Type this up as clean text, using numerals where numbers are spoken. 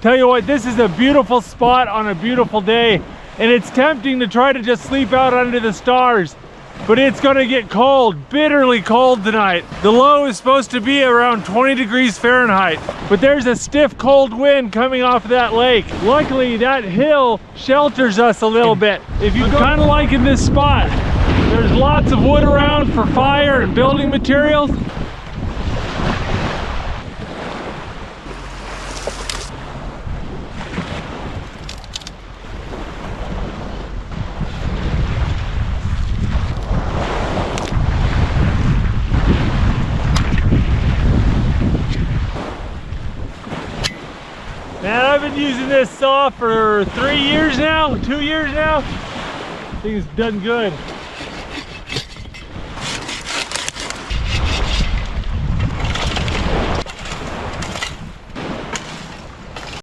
Tell you what, this is a beautiful spot on a beautiful day, and it's tempting to try to just sleep out under the stars, but it's gonna get cold, bitterly cold tonight. The low is supposed to be around 20 degrees Fahrenheit, but there's a stiff cold wind coming off of that lake. Luckily, that hill shelters us a little bit. If you're kind of liking this spot, there's lots of wood around for fire and building materials. Man, I've been using this saw for 3 years now, 2 years now. I think it's done good.